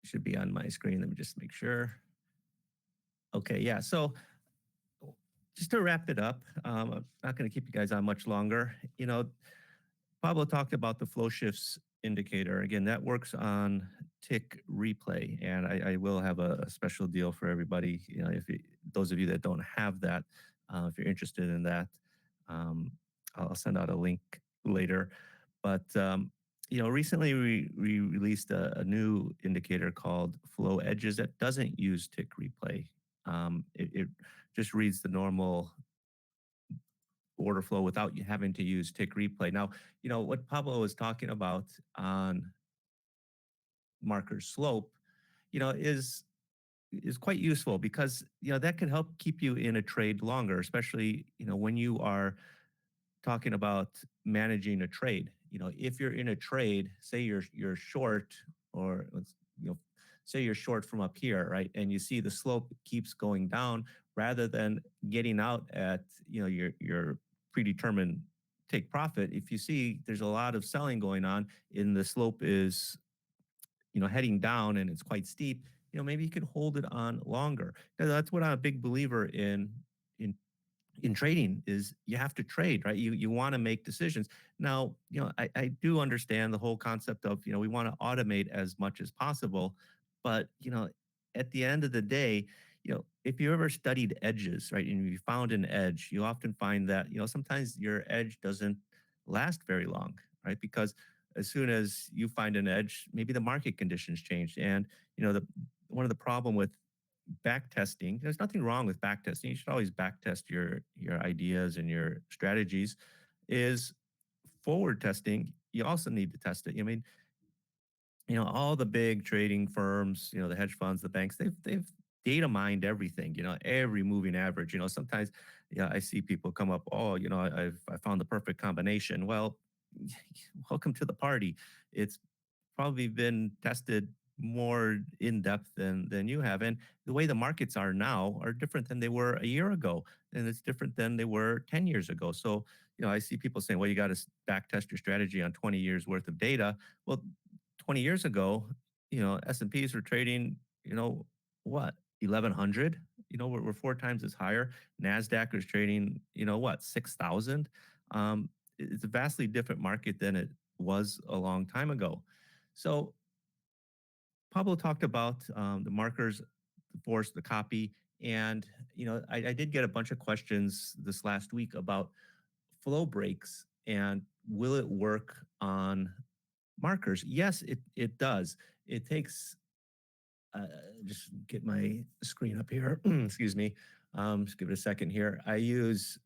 it should be on my screen. Let me just make sure. Okay, yeah. So just to wrap it up, I'm not going to keep you guys on much longer. You know, Pablo talked about the flow shifts indicator. Again, that works on tick replay, and I will have a special deal for everybody. You know, if those of you that don't have that, if you're interested in that, um, I'll send out a link later. But you know, recently we released a new indicator called Flow Edges that doesn't use tick replay. It just reads the normal order flow without you having to use tick replay. Now, you know what Pablo was talking about on marker slope, you know, is quite useful because you know that can help keep you in a trade longer, especially you know when you are talking about managing a trade. You know, if you're in a trade, say you're short, or let's you know, say you're short from up here, right, and you see the slope keeps going down, rather than getting out at you know your predetermined take profit. If you see there's a lot of selling going on, and the slope is you know heading down and it's quite steep, you know maybe you could hold it on longer. Now, that's what I'm a big believer in in trading is you have to trade, right? You want to make decisions. Now, you know, I do understand the whole concept of, you know, we want to automate as much as possible, but you know, at the end of the day, you know, if you ever studied edges, right, and you found an edge, you often find that, you know, sometimes your edge doesn't last very long, right? Because as soon as you find an edge, maybe the market conditions change. And, you know, the one of the problem with back testing. There's nothing wrong with back testing. You should always back test your ideas and your strategies. Is forward testing. You also need to test it. I mean, you know, all the big trading firms, you know, the hedge funds, the banks, they've data mined everything, every moving average. Sometimes, yeah, I see people come up, oh, I found the perfect combination. Well, welcome to the party. It's probably been tested more in depth than you have. And the way the markets are now are different than they were a year ago, and it's different than they were 10 years ago. So, I see people saying, well, you got to back test your strategy on 20 years worth of data. Well, 20 years ago, S&Ps were trading, what, 1100? We're four times as higher. NASDAQ was trading, what, 6,000? Um, it's a vastly different market than it was a long time ago. So Pablo talked about the markers, the force, the copy, and I did get a bunch of questions this last week about flow breaks and will it work on markers? Yes, it does. It takes uh, just get my screen up here. Excuse me. Just give it a second here. I use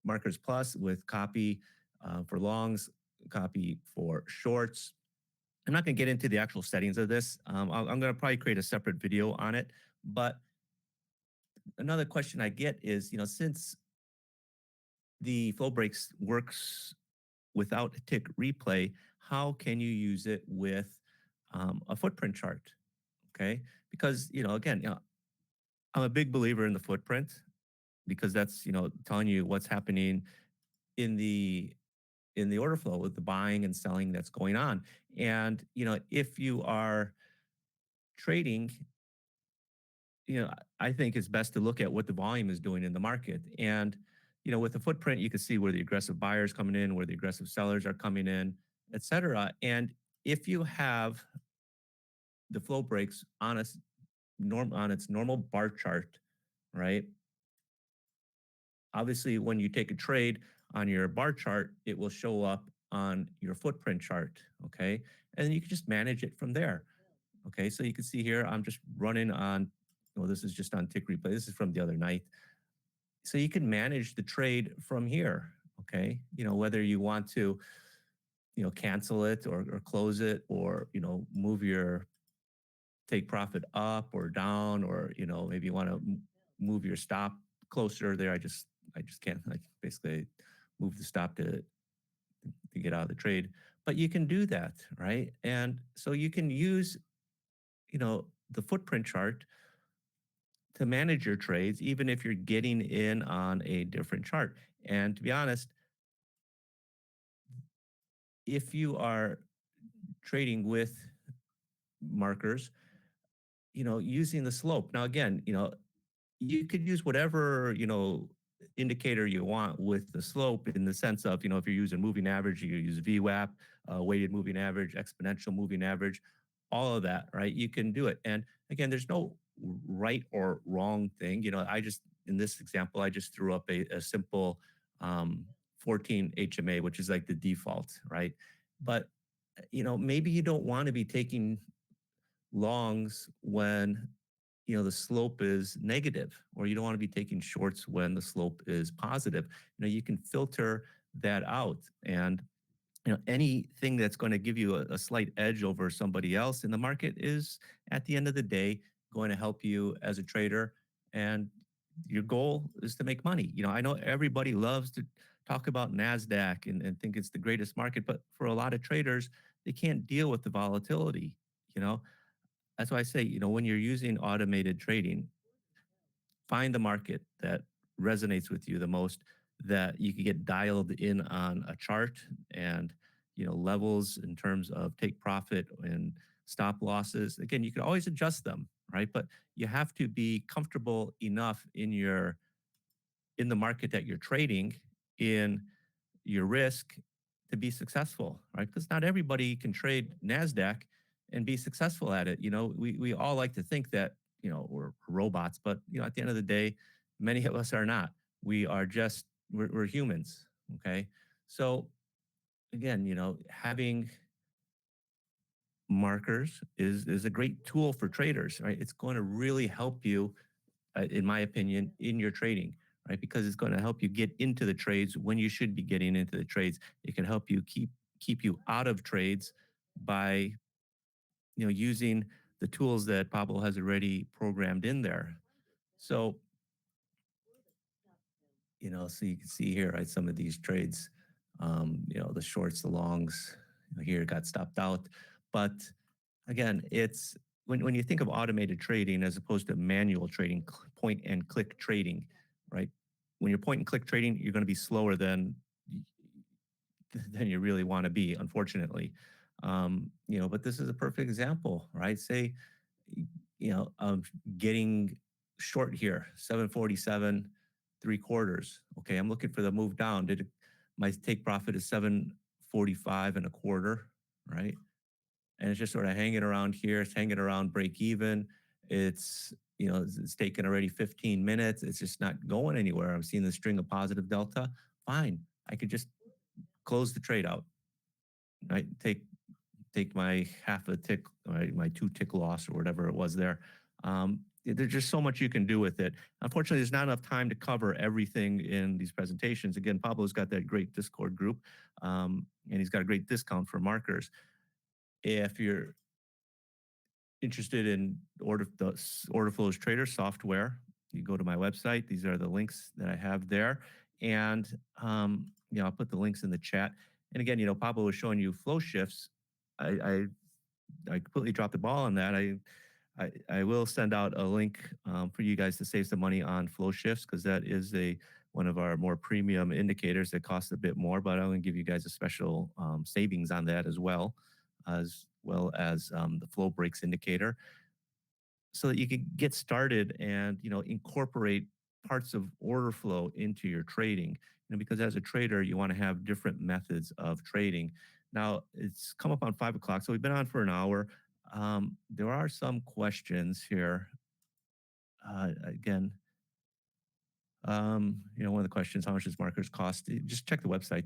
Markers Plus with copy for longs, copy for shorts. I'm not going to get into the actual settings of this. I'm going to probably create a separate video on it. But another question I get is, since the flow breaks works without a tick replay, how can you use it with a footprint chart? Okay, because again, I'm a big believer in the footprint because that's telling you what's happening in the order flow with the buying and selling that's going on. And if you are trading, I think it's best to look at what the volume is doing in the market. And, with the footprint, you can see where the aggressive buyers coming in, where the aggressive sellers are coming in, et cetera. And if you have the flow breaks on on its normal bar chart, right? Obviously, when you take a trade on your bar chart, it will show up on your footprint chart. Okay. And then you can just manage it from there. Okay. So you can see here, I'm just running on, this is just on tick replay. This is from the other night. So you can manage the trade from here. Okay. Whether you want to, cancel it or close it or, move your take profit up or down, or, maybe you want to move your stop closer there. I just can't like basically move the stop to get out of the trade. But you can do that, right? And so you can use, the footprint chart to manage your trades, even if you're getting in on a different chart. And to be honest, if you are trading with markers, using the slope. Now, again, you could use whatever, indicator you want with the slope in the sense of, if you're using moving average, you use VWAP, weighted moving average, exponential moving average, all of that, right? You can do it. And again, there's no right or wrong thing. In this example, I just threw up a simple 14 HMA, which is like the default, right? But, maybe you don't want to be taking longs when the slope is negative, or you don't want to be taking shorts when the slope is positive. You can filter that out. And anything that's going to give you a slight edge over somebody else in the market is at the end of the day going to help you as a trader. And your goal is to make money. I know everybody loves to talk about NASDAQ and think it's the greatest market, but for a lot of traders, they can't deal with the volatility. you know that's why I say, when you're using automated trading, find the market that resonates with you the most, that you can get dialed in on a chart and, levels in terms of take profit and stop losses. Again, you can always adjust them, right? But you have to be comfortable enough in the market that you're trading in, your risk, to be successful, right? Because not everybody can trade NASDAQ and be successful at it. We all like to think that, we're robots, but, at the end of the day, many of us are not. We're humans. Okay. So again, having markers is a great tool for traders, right? It's going to really help you, in my opinion, in your trading, right? Because it's going to help you get into the trades when you should be getting into the trades. It can help you keep you out of trades by using the tools that Pablo has already programmed in there. So, so you can see here, right, some of these trades, the shorts, the longs, here got stopped out. But again, it's when you think of automated trading as opposed to manual trading, point and click trading, right? When you're point and click trading, you're going to be slower than you really want to be, unfortunately. But this is a perfect example, right? Say, of getting short here, 747, 3/4. Okay, I'm looking for the move down. My take profit is 745 and a quarter, right? And it's just sort of hanging around here. It's hanging around break even. It's taken already 15 minutes. It's just not going anywhere. I'm seeing the string of positive delta. Fine. I could just close the trade out, right? Take my half a tick, my 2 tick loss or whatever it was there. There's just so much you can do with it. Unfortunately, there's not enough time to cover everything in these presentations. Again, Pablo's got that great Discord group, and he's got a great discount for markers. If you're interested in Orderflows Trader software, you go to my website. These are the links that I have there, and I'll put the links in the chat. And again, Pablo was showing you flow shifts. I completely dropped the ball on that. I will send out a link for you guys to save some money on flow shifts, because that is one of our more premium indicators that costs a bit more. But I'm going to give you guys a special savings on that as well as the flow breaks indicator, so that you can get started and incorporate parts of order flow into your trading. Because as a trader, you want to have different methods of trading. Now it's come up on 5 o'clock, so we've been on for an hour. There are some questions here. Again, one of the questions: how much does markers cost? Just check the website.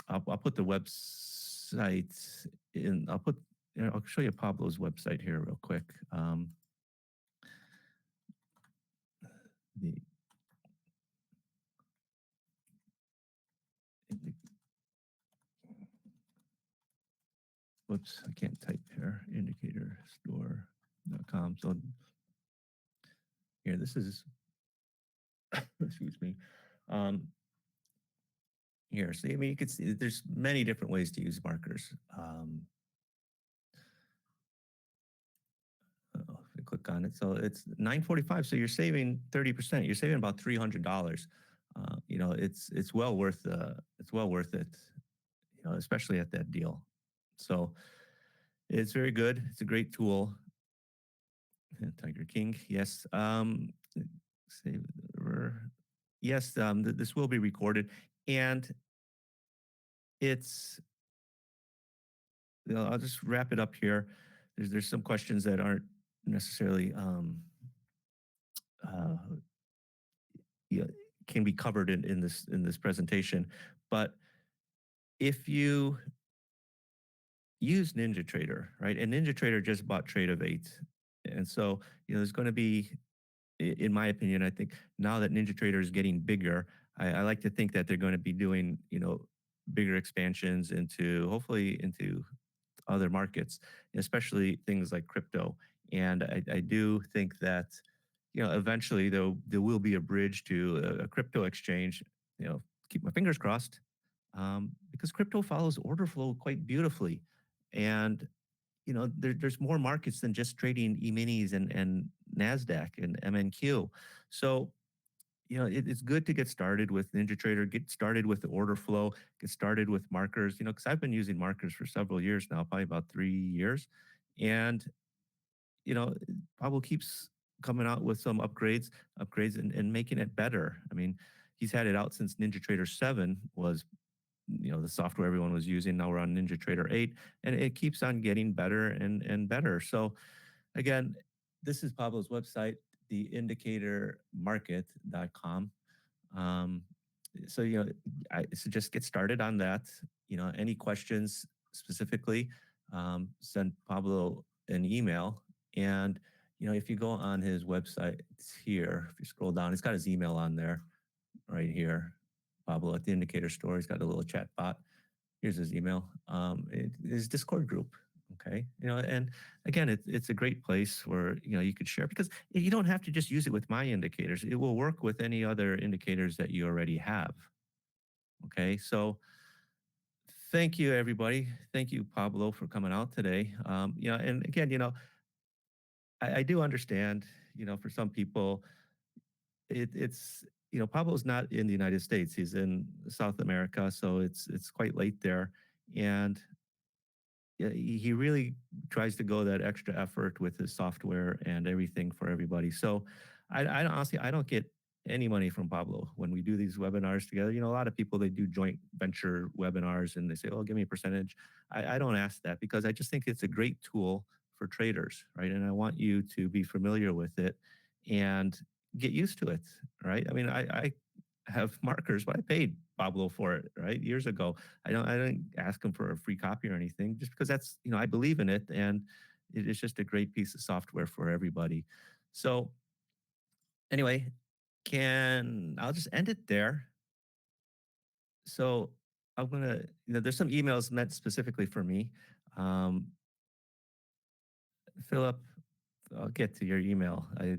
I'll put the website in. I'll show you Pablo's website here real quick. The Whoops, I can't type here. Indicatorstore.com. So here, this is, excuse me. Here, see, I mean, you can see there's many different ways to use markers. If you click on it, so it's 945. So you're saving 30%. You're saving about $300. It's well worth it. Especially at that deal. So it's very good. It's a great tool. Tiger King, yes. Save yes, this will be recorded, and it's. I'll just wrap it up here. There's some questions that aren't necessarily uh, yeah, can be covered in this presentation, but if you use NinjaTrader, right, and NinjaTrader just bought Trade of 8, and so there's going to be, in my opinion, I think now that NinjaTrader is getting bigger, I like to think that they're going to be doing, bigger expansions hopefully into other markets, especially things like crypto. And I do think that, eventually there will be a bridge to a crypto exchange. Keep my fingers crossed, because crypto follows order flow quite beautifully, and there's more markets than just trading E-minis and NASDAQ and MNQ. So, it's good to get started with NinjaTrader, get started with the order flow, get started with markers, because I've been using markers for several years now, probably about 3 years. And, you know, Pablo keeps coming out with some upgrades and making it better. I mean, he's had it out since NinjaTrader 7 was the software everyone was using. Now we're on NinjaTrader 8, and it keeps on getting better and better. So again, this is Pablo's website, theindicatormarket.com. Um, so I suggest get started on that. Any questions specifically, send Pablo an email. And if you go on his website, it's here. If you scroll down, he's got his email on there, right here. Pablo at the Indicator Store. He's got a little chat bot. Here's his email. His Discord group. Okay. And again, it's a great place where, you could share because you don't have to just use it with my indicators. It will work with any other indicators that you already have. Okay. So thank you, everybody. Thank you, Pablo, for coming out today. And again, I do understand, for some people, it's, Pablo's not in the United States. He's in South America. So it's quite late there. And yeah, he really tries to go that extra effort with his software and everything for everybody. So honestly, I don't get any money from Pablo when we do these webinars together. A lot of people, they do joint venture webinars and they say, oh, give me a percentage. I don't ask that because I just think it's a great tool for traders, right? And I want you to be familiar with it and get used to it, right? I mean, I have markers, but I paid Pablo for it, right? Years ago. I don't ask him for a free copy or anything, just because that's, I believe in it, and it is just a great piece of software for everybody. So anyway, can I'll just end it there. So I'm gonna, there's some emails meant specifically for me. Um, Philip, I'll get to your email. I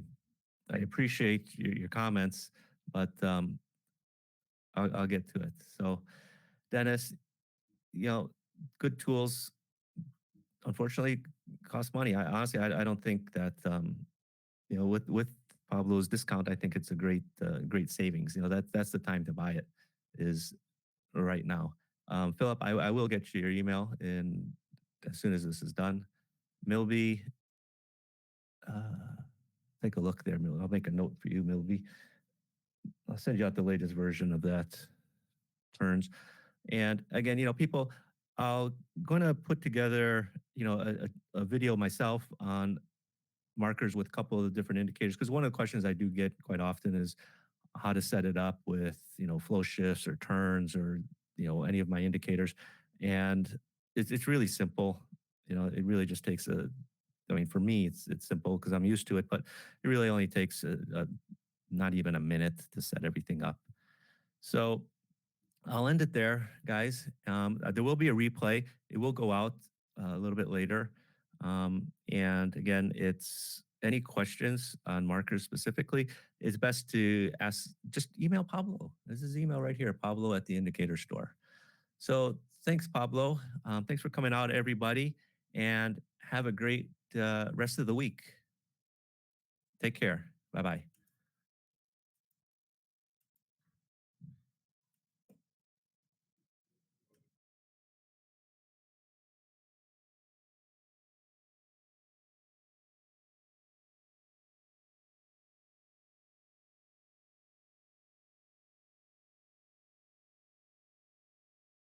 appreciate your comments, but I'll get to it. So Dennis, you know, good tools unfortunately cost money. I don't think that with Pablo's discount, I think it's a great savings. That's the time to buy it is right now. Philip, I will get you your email in as soon as this is done. Milby, uh, take a look there, Milby. I'll make a note for you, Milby. I'll send you out the latest version of that turns. And again, people, I'm going to put together, a video myself on markers with a couple of the different indicators because one of the questions I do get quite often is how to set it up with flow shifts or turns or any of my indicators, and it's really simple. It really just takes a. I mean, for me, it's simple because I'm used to it, but it really only takes not even a minute to set everything up. So I'll end it there, guys. There will be a replay. It will go out a little bit later. And again, it's any questions on markers specifically, it's best to ask, just email Pablo. This is email right here, Pablo at the Indicator Store. So thanks, Pablo. Thanks for coming out, everybody, and have a great rest of the week. Take care. Bye bye.